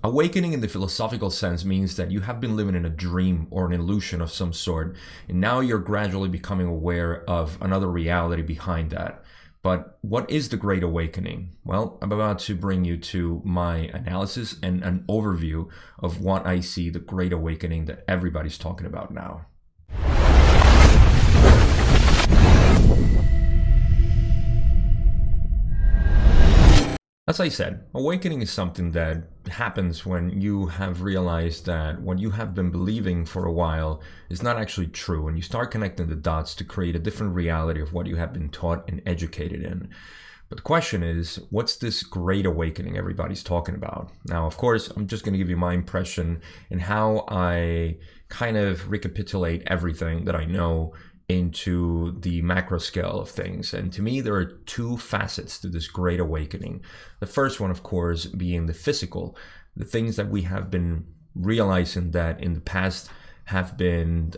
Awakening in the philosophical sense means that you have been living in a dream or an illusion of some sort, and now you're gradually becoming aware of another reality behind that. But what is the Great Awakening? Well, I'm about to bring you to my analysis and an overview of what I see the Great Awakening that everybody's talking about now. As I said, awakening is something that happens when you have realized that what you have been believing for a while is not actually true, and you start connecting the dots to create a different reality of what you have been taught and educated in. But the question is, what's this Great Awakening everybody's talking about? Now, of course, I'm just going to give you my impression and how I kind of recapitulate everything that I know into the macro scale of things. And to me, there are two facets to this Great Awakening. The first one, of course, being the physical, the things that we have been realizing that in the past have been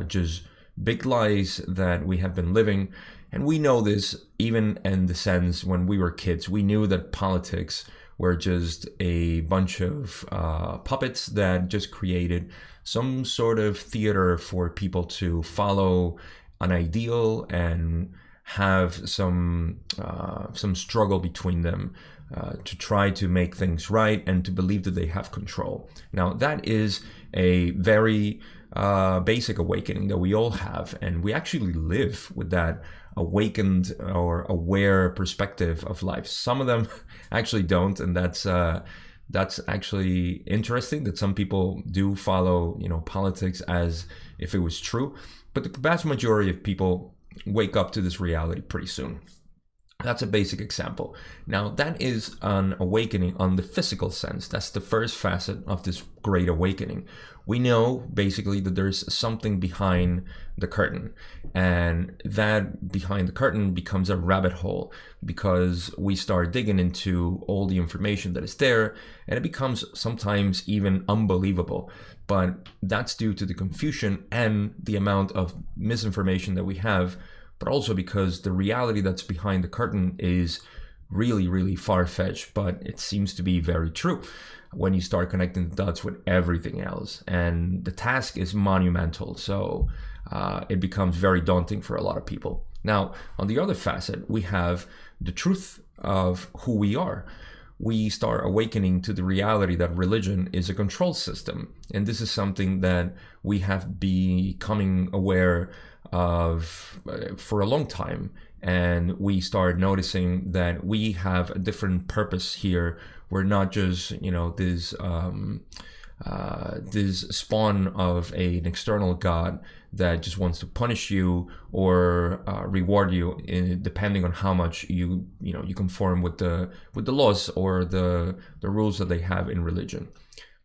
just big lies that we have been living. And we know this even in the sense when we were kids. We knew that politics were just a bunch of puppets that just created some sort of theater for people to follow an ideal and have some struggle between them to try to make things right and to believe that they have control. Now, that is a very basic awakening that we all have, and we actually live with that awakened or aware perspective of life. Some of them actually don't, and that's actually interesting that some people do follow, politics as if it was true. But the vast majority of people wake up to this reality pretty soon. That's a basic example. Now, that is an awakening on the physical sense. That's the first facet of this Great Awakening. We know basically that there's something behind the curtain, and that behind the curtain becomes a rabbit hole because we start digging into all the information that is there, and it becomes sometimes even unbelievable. But that's due to the confusion and the amount of misinformation that we have, but also because the reality that's behind the curtain is really, really far-fetched, but it seems to be very true when you start connecting the dots with everything else. And the task is monumental, so it becomes very daunting for a lot of people. Now, on the other facet, we have the truth of who we are. We start awakening to the reality that religion is a control system. And this is something that we have becoming aware of for a long time. And we start noticing that we have a different purpose here. We're not just, this spawn of an external God that just wants to punish you or reward you depending on how much you conform with the laws or the rules that they have in religion.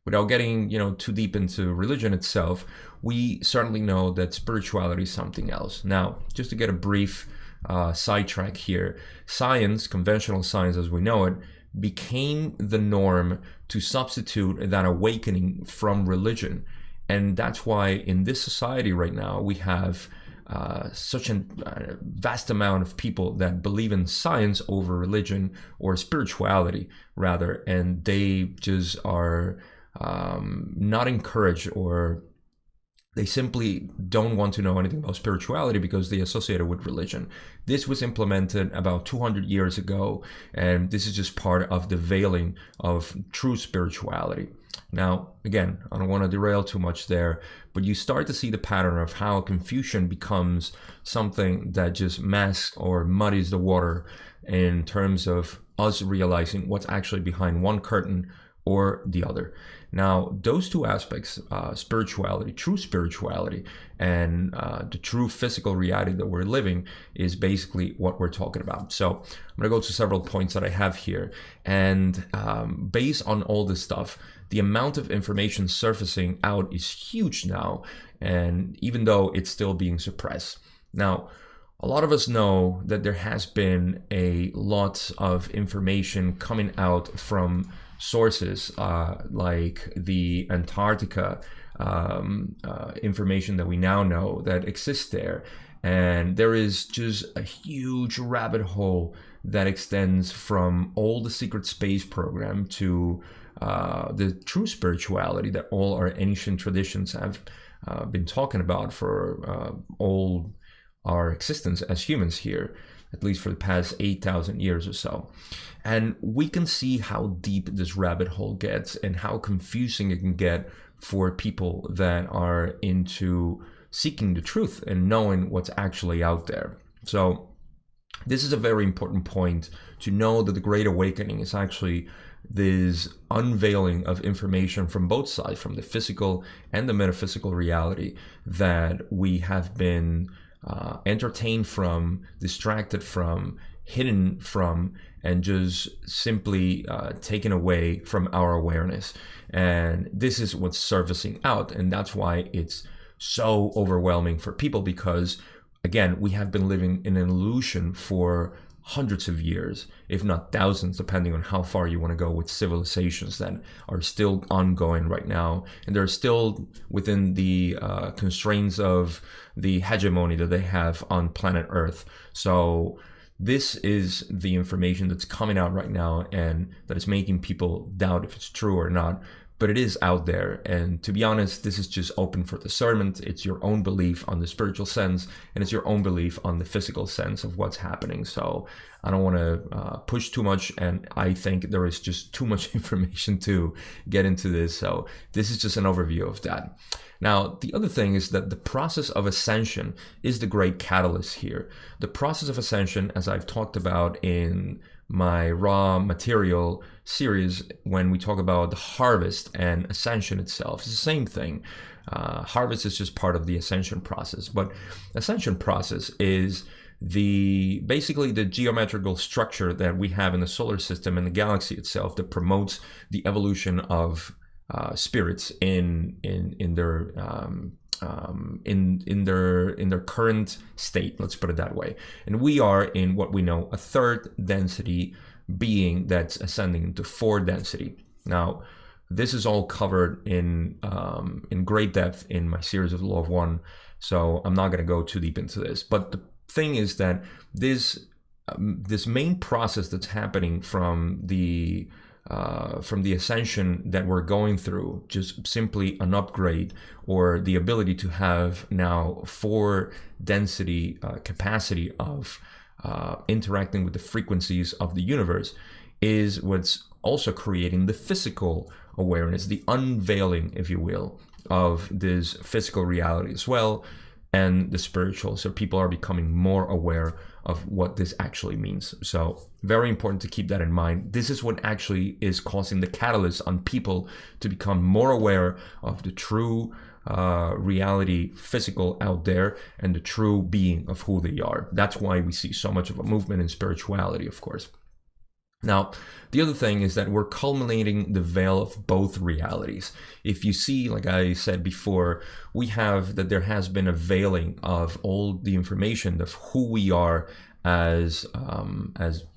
Without getting too deep into religion itself, we certainly know that spirituality is something else. Now, just to get a brief sidetrack here, science, conventional science as we know it, became the norm to substitute that awakening from religion. And that's why in this society right now, we have such a vast amount of people that believe in science over religion, or spirituality rather, and they just are not encouraged, or they simply don't want to know anything about spirituality because they associate it with religion. This was implemented about 200 years ago, and this is just part of the veiling of true spirituality. Now, again, I don't want to derail too much there, but you start to see the pattern of how Confucian becomes something that just masks or muddies the water in terms of us realizing what's actually behind one curtain or the other. Now, those two aspects, spirituality, true spirituality, and the true physical reality that we're living is basically what we're talking about. So I'm going to go to several points that I have here. And based on all this stuff, the amount of information surfacing out is huge now, and even though it's still being suppressed. Now, a lot of us know that there has been a lot of information coming out from sources like the Antarctica information that we now know that exists there. And there is just a huge rabbit hole that extends from all the secret space program to the true spirituality that all our ancient traditions have been talking about for all our existence as humans here, at least for the past 8,000 years or so. And we can see how deep this rabbit hole gets and how confusing it can get for people that are into seeking the truth and knowing what's actually out there. So this is a very important point, to know that the Great Awakening is actually this unveiling of information from both sides, from the physical and the metaphysical reality that we have been entertained from, distracted from, hidden from, and just simply taken away from our awareness. And this is what's surfacing out, and that's why it's so overwhelming for people, because again, we have been living in an illusion for hundreds of years, if not thousands, depending on how far you want to go, with civilizations that are still ongoing right now. And they're still within the constraints of the hegemony that they have on planet Earth. So this is the information that's coming out right now, and that is making people doubt if it's true or not. But it is out there, and to be honest, this is just open for discernment. It's your own belief on the spiritual sense, and it's your own belief on the physical sense of what's happening. So I don't want to push too much, and I think there is just too much information to get into this. So this is just an overview of that. Now, the other thing is that the process of ascension is the great catalyst here. The process of ascension, as I've talked about in my raw material series, when we talk about the harvest and ascension itself, it's the same thing. Harvest is just part of the ascension process, but ascension process is basically the geometrical structure that we have in the solar system and the galaxy itself, that promotes the evolution of spirits in their in their current state, let's put it that way. And we are in what we know a third density being that's ascending into fourth density. Now, this is all covered in great depth in my series of Law of One, so I'm not going to go too deep into this. But the thing is that this main process that's happening from the ascension that we're going through, just simply an upgrade, or the ability to have now 4 density capacity of interacting with the frequencies of the universe, is what's also creating the physical awareness, the unveiling, if you will, of this physical reality as well, and the spiritual. So people are becoming more aware of what this actually means. So very important to keep that in mind. This is what actually is causing the catalyst on people to become more aware of the true reality, physical out there, and the true being of who they are. That's why we see so much of a movement in spirituality, of course. Now, the other thing is that we're culminating the veil of both realities. If you see, like I said before, we have that there has been a veiling of all the information of who we are as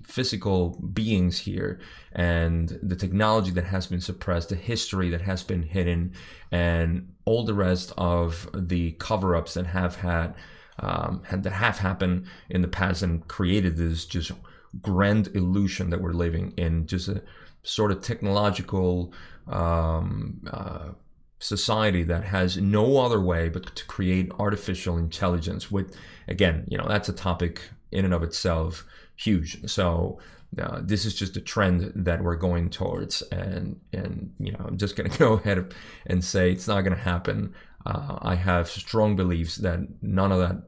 physical beings here, and the technology that has been suppressed, the history that has been hidden, and all the rest of the cover-ups that have happened in the past and created this just grand illusion that we're living in, just a sort of technological society that has no other way but to create artificial intelligence. With, again, that's a topic in and of itself, huge. So this is just a trend that we're going towards, and I'm just going to go ahead and say it's not going to happen. I have strong beliefs that none of that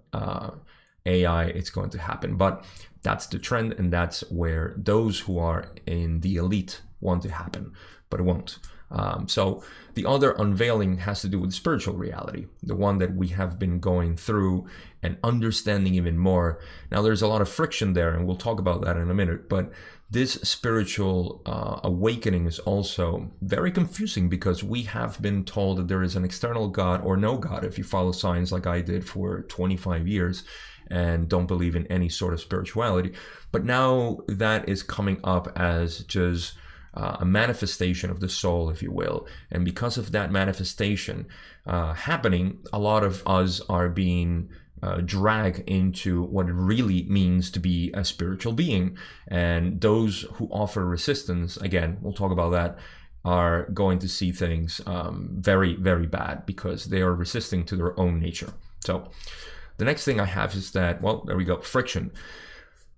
AI is going to happen, but that's the trend, and that's where those who are in the elite want to happen, but it won't. So the other unveiling has to do with spiritual reality, the one that we have been going through and understanding even more. Now, there's a lot of friction there, and we'll talk about that in a minute, but this spiritual awakening is also very confusing, because we have been told that there is an external God or no God, if you follow science like I did for 25 years and don't believe in any sort of spirituality. But now that is coming up as just a manifestation of the soul, if you will. And because of that manifestation happening, a lot of us are being dragged into what it really means to be a spiritual being. And those who offer resistance, again, we'll talk about that are going to see things very, very bad because they are resisting to their own nature. So the next thing I have is that, well, there we go, friction.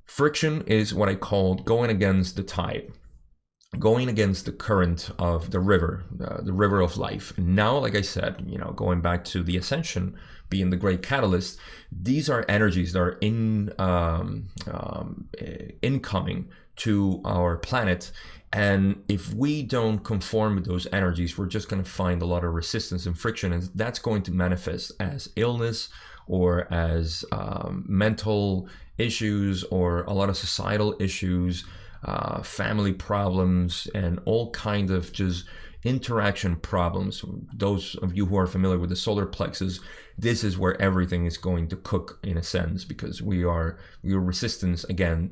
Friction is what I call going against the tide, going against the current of the river of life. And now, like I said, going back to the Ascension being the great catalyst, these are energies that are incoming to our planet. And if we don't conform with those energies, we're just going to find a lot of resistance and friction, and that's going to manifest as illness or as mental issues or a lot of societal issues, family problems, and all kinds of just interaction problems. Those of you who are familiar with the solar plexus, this is where everything is going to cook in a sense, because we are resistance again,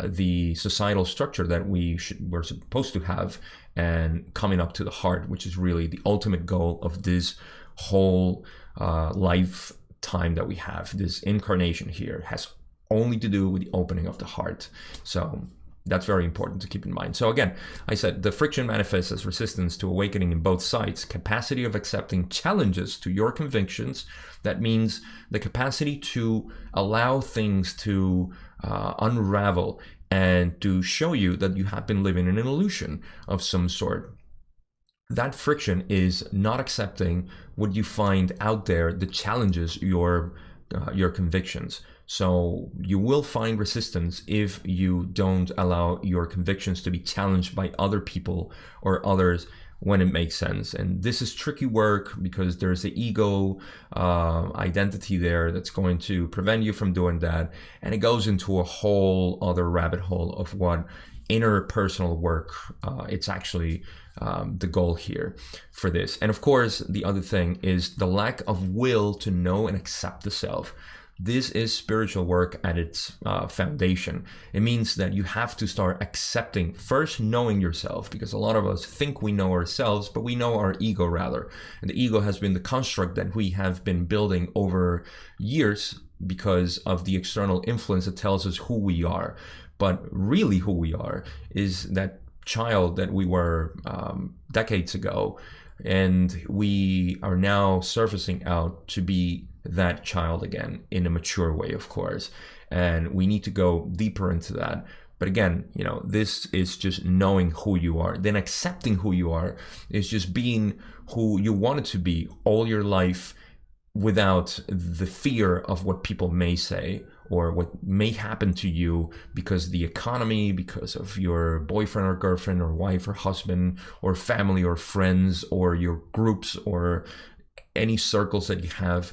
the societal structure that we're supposed to have, and coming up to the heart, which is really the ultimate goal of this whole lifetime that we have. This incarnation here has only to do with the opening of the heart. So that's very important to keep in mind. So again, I said the friction manifests as resistance to awakening in both sides, capacity of accepting challenges to your convictions. That means the capacity to allow things to unravel and to show you that you have been living in an illusion of some sort. That friction is not accepting what you find out there that challenges your convictions. So you will find resistance if you don't allow your convictions to be challenged by other people or others when it makes sense. And this is tricky work because there's the ego identity there that's going to prevent you from doing that. And it goes into a whole other rabbit hole of what interpersonal work, it's actually the goal here for this. And of course, the other thing is the lack of will to know and accept the self. This is spiritual work at its foundation. It means that you have to start accepting, first knowing yourself, because a lot of us think we know ourselves, but we know our ego rather. And the ego has been the construct that we have been building over years because of the external influence that tells us who we are. But really who we are is that child that we were decades ago, and we are now surfacing out to be that child again in a mature way, of course, and we need to go deeper into that. But again, this is just knowing who you are. Then accepting who you are is just being who you wanted to be all your life without the fear of what people may say or what may happen to you because of the economy, because of your boyfriend or girlfriend or wife or husband or family or friends or your groups or any circles that you have.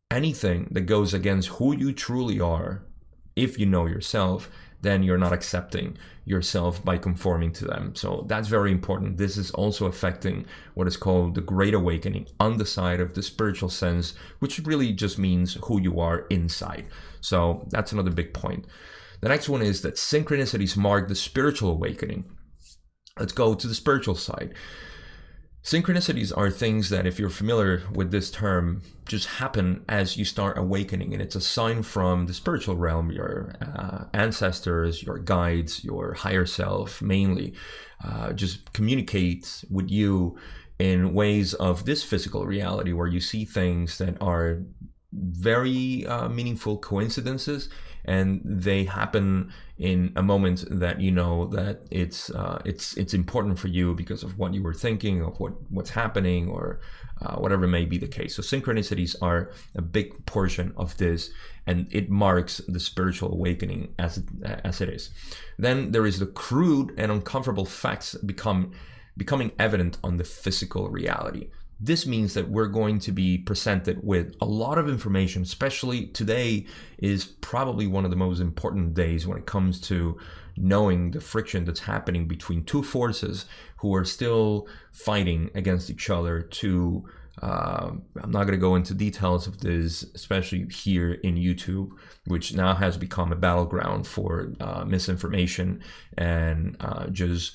Anything that goes against who you truly are, if you know yourself, then you're not accepting yourself by conforming to them. So that's very important. This is also affecting what is called the Great Awakening on the side of the spiritual sense, which really just means who you are inside. So that's another big point. The next one is that synchronicities mark the spiritual awakening. Let's go to the spiritual side. Synchronicities are things that, if you're familiar with this term, just happen as you start awakening. And it's a sign from the spiritual realm, your ancestors, your guides, your higher self, mainly, just communicate with you in ways of this physical reality where you see things that are very meaningful coincidences, and they happen in a moment that you know that it's important for you because of what you were thinking, of what's happening, or whatever may be the case. So synchronicities are a big portion of this, and it marks the spiritual awakening as it is. Then there is the crude and uncomfortable facts becoming evident on the physical reality. This means that we're going to be presented with a lot of information, especially today is probably one of the most important days when it comes to knowing the friction that's happening between two forces who are still fighting against each other to, I'm not going to go into details of this, especially here in YouTube, which now has become a battleground for misinformation and just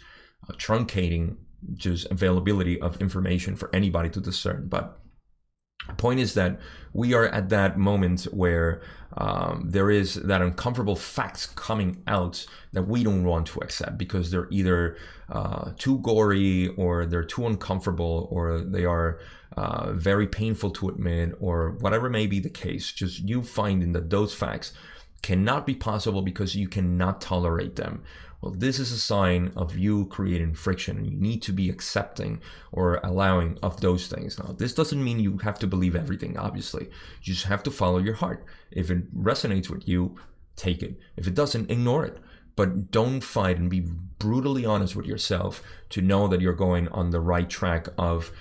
truncating just availability of information for anybody to discern. But The point is that we are at that moment where there is that uncomfortable facts coming out that we don't want to accept because they're either too gory, or they're too uncomfortable, or they are very painful to admit, or whatever may be the case. Just you finding that those facts cannot be possible because you cannot tolerate them. Well, this is a sign of you creating friction, and you need to be accepting or allowing of those things. Now, this doesn't mean you have to believe everything, obviously. You just have to follow your heart. If it resonates with you, take it. If it doesn't, ignore it. But don't fight, and be brutally honest with yourself to know that you're going on the right track of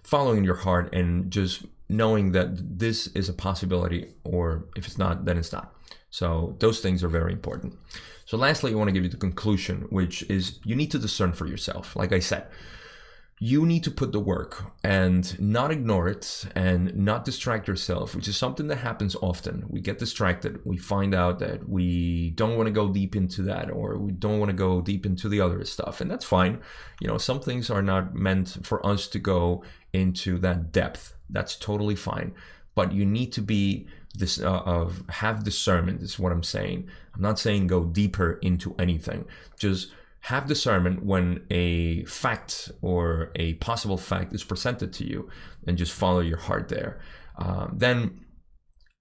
following your heart, and just knowing that this is a possibility, or if it's not, then it's not. So those things are very important. So lastly, I want to give you the conclusion, which is you need to discern for yourself. Like I said, you need to put the work and not ignore it and not distract yourself, which is something that happens often. We get distracted. We find out that we don't want to go deep into that, or we don't want to go deep into the other stuff. And that's fine. You know, some things are not meant for us to go into that depth. That's totally fine. But you need to be have discernment is what I'm saying. I'm not saying go deeper into anything. Just have discernment when a fact or a possible fact is presented to you, and just follow your heart there. Then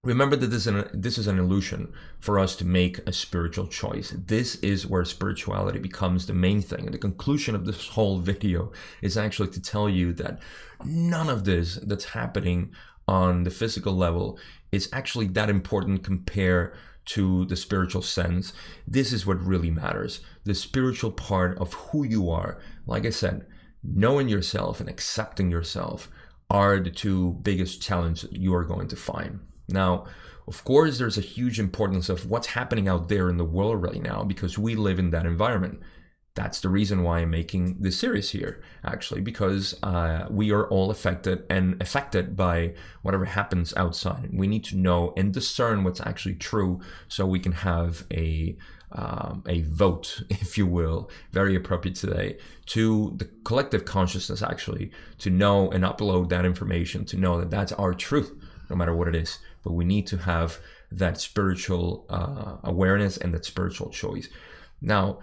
remember that this is an illusion for us to make a spiritual choice. This is where spirituality becomes the main thing. And the conclusion of this whole video is actually to tell you that none of this that's happening on the physical level is actually that important compared to the spiritual sense. This is what really matters. The spiritual part of who you are. Like I said, knowing yourself and accepting yourself are the two biggest challenges you are going to find. Now, of course, there's a huge importance of what's happening out there in the world right now, because we live in that environment. That's the reason why I'm making this series here, actually, because we are all affected by whatever happens outside. We need to know and discern what's actually true, so we can have a vote, if you will, very appropriate today, to the collective consciousness, actually, to know and upload that information, to know that that's our truth, no matter what it is. But we need to have that spiritual awareness and that spiritual choice. Now,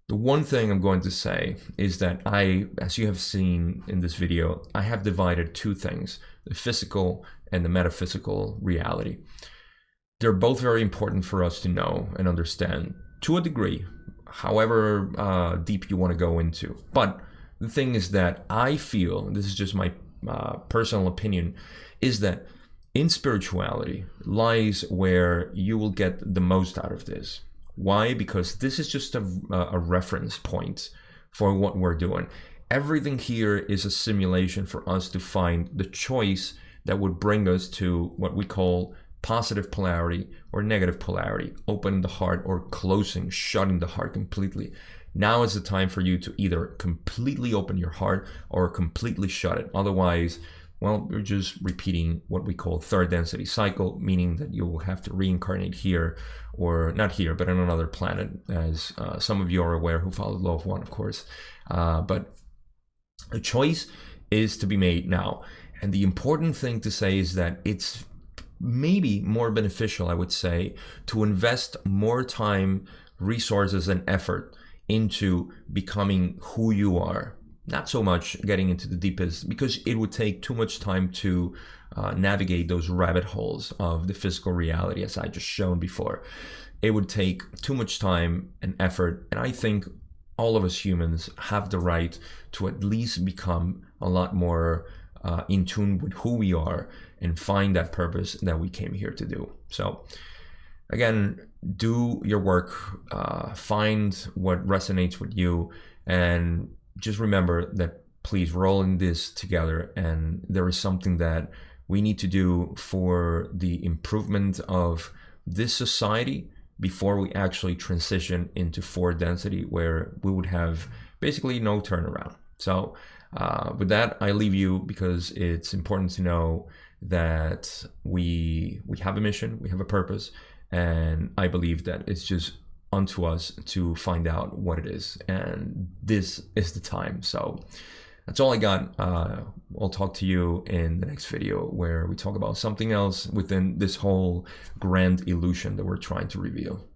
the one thing I'm going to say is that as you have seen in this video, I have divided two things, the physical and the metaphysical reality. They're both very important for us to know and understand to a degree, however deep you want to go into. But the thing is that I feel, and this is just my personal opinion, is that in spirituality lies where you will get the most out of this. Why? Because this is just a reference point for what we're doing. Everything here is a simulation for us to find the choice that would bring us to what we call positive polarity or negative polarity, opening the heart or closing, shutting the heart completely. Now is the time for you to either completely open your heart or completely shut it. Otherwise, well, you're just repeating what we call third density cycle, meaning that you will have to reincarnate here, or not here, but on another planet, as some of you are aware who follow the law of one, of course. But a choice is to be made now. And the important thing to say is that it's maybe more beneficial, I would say, to invest more time, resources, and effort into becoming who you are. Not so much getting into the deepest, because it would take too much time to navigate those rabbit holes of the physical reality, as I just shown before. It would take too much time and effort, and I think all of us humans have the right to at least become a lot more in tune with who we are and find that purpose that we came here to do. So again, do your work, find what resonates with you, and just remember that please, we're all in this together, and there is something that we need to do for the improvement of this society before we actually transition into fourth density, where we would have basically no turnaround. So with that, I leave you, because it's important to know that we have a mission, we have a purpose, and I believe that it's just unto us to find out what it is, and this is the time. So That's all I got. I'll talk to you in the next video where we talk about something else within this whole grand illusion that we're trying to reveal.